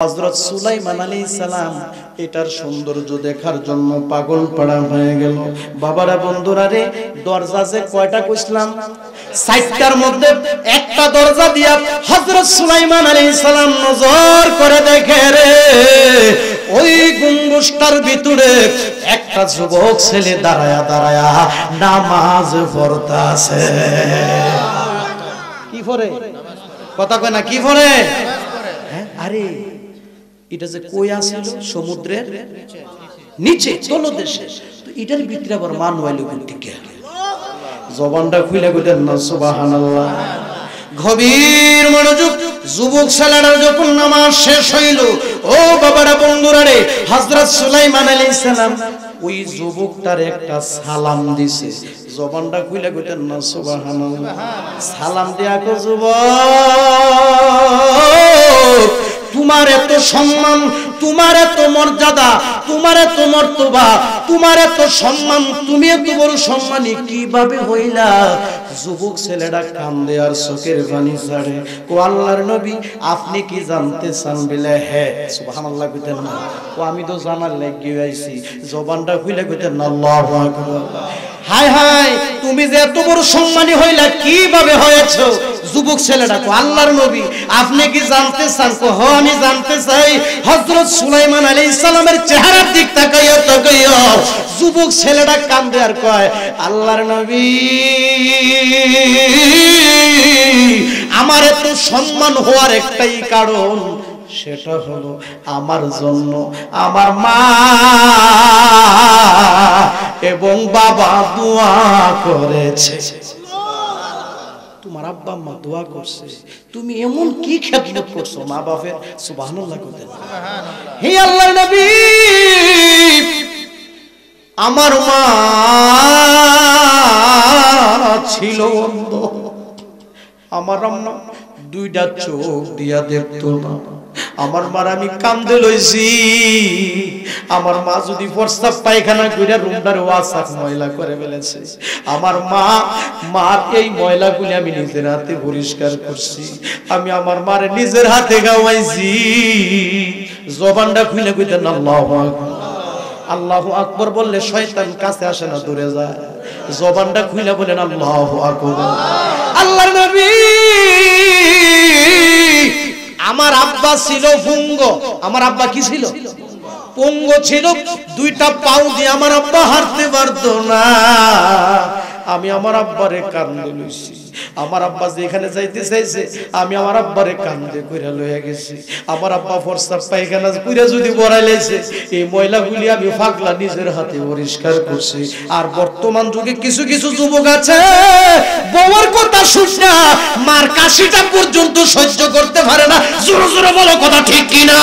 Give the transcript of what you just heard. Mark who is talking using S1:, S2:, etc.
S1: হযরত সুলাইমান আলাইহিস সালাম এটার সৌন্দর্য দেখার জন্য পাগল পাড়া হয়ে গেল। বাবারা বন্ধুরা রে, দরজা যে কয়টা কইছিলাম, ৬০টার মধ্যে একটা দরজা দিয়া হযরত সুলাইমান আলাইহিস সালাম নজর করে দেখে রে, ওই গম্বুজটার ভিতরে একটা যুবক ছেলে দাঁড়ায়া দাঁড়ায়া নামাজ পড়তাছে। কি পড়ে? কথা কয় না, কি পড়ে? আরে এটা যে কই আছিল সমুদ্রের নিচে তলদেশে, তো এটার ভিতরে আবার মানুয়ালি কোনদিকে? জবানটা খুলে কইতেন না সুবহানাল্লাহ। গভীর মনোযোগ। যুবক ছেলেটার যখন নামাজ শেষ হইল, ও বাবারা বন্ধুরা রে, হযরত সুলাইমান আলাইহিস সালাম ওই যুবকটার একটা সালাম দিছে। জবানটা খুলে কইতেন না সুবহানাল্লাহ। সালাম দিয়া কো, যুবক তোমার এত সম্মান, তোমার এত মর্যাদা, তোমার এত মর্তবা, তোমার এত সম্মান, তুমি এত বড় সম্মানী কিভাবে হইলা? যুবক ছেলেটা কান্দে আর চোখের পানি ছাড়ে। ও আল্লাহর নবী, আপনি কি জানতে চান? বলে হ্যাঁ। সুবহানাল্লাহ কইতেন না? ও আমি তো জানার লাগি আইছি। জবানটা খুলে কইতেন না আল্লাহু আকবার। হায় হায়, তুমি যে এত বড় সম্মানী হইলা কিভাবে হয়েছো? যুবক ছেলেটা কো, আল্লাহর নবী আপনি কি জানতে চান? কো হ্যাঁ আমি জানতে চাই। হযরত সুলাইমান আলাইহিস সালামের চেহারার দিক তাকাইয়া তাকাইয়া যুবক ছেলেটা কান্দে আর কয়, আল্লাহর নবী আমার এত সম্মান হওয়ার একটাই কারণ, সেটা হলো আমার জন্য আমার মা এবং বাবা দোয়া করেছে। তোমার আব্বা আম্মা দোয়া করছে, তুমি এমন কি খেদমত করছো মা বাপের? সুবহানাল্লাহ কইতে। হে আল্লাহর নবী, আমার মা ছিল অন্ধ, আমার আম্মা দুইটা চোখ দিয়া দেখতো না। আমার মার আমি কান্দে লইছি, আমার মা যদি প্রস্তাব পায়খানা কইরা রুমটার ওয়াসাক ময়লা করে ফেলেছে। আমার মার এই ময়লাগুলি আমি নিজের হাতে পরিষ্কার করছি, আমি আমার মারে নিজের হাতে গাওয়াইছি। জবানটা খুলে কইতেন আল্লাহু আকবার। আল্লাহু আকবার বললে শয়তান কাছে আসে না, দূরে যায়। জবানটা খুলে বলেন আল্লাহু আকবার। আল্লাহর নবী, আমার আব্বা ছিল পুঙ্গ। আমার আব্বা কি ছিল? পুঙ্গ ছিল। দুইটা পাও দিয়ে আমার আব্বা হাঁটতে পারতো না। আমি আমার আব্বারে কান্দে লইছি। আমার আব্বা যেখানে যাইতে চাইছে আমি আমার আব্বারে কান্দে কইরা লইয়া গেছি। আমার আব্বা প্রস্তাব পায়খানা কইরা যদি বড়াই লাইছে, এই ময়লাগুলি আমি পাগলা নিজের হাতে পরিষ্কার করছি। আর বর্তমান যুগে কিছু কিছু যুবক আছে, বউর কথা শুনে মার কাশিটা পর্যন্ত সহ্য করতে পারে না। জোরে জোরে বলো, কথা ঠিক কিনা?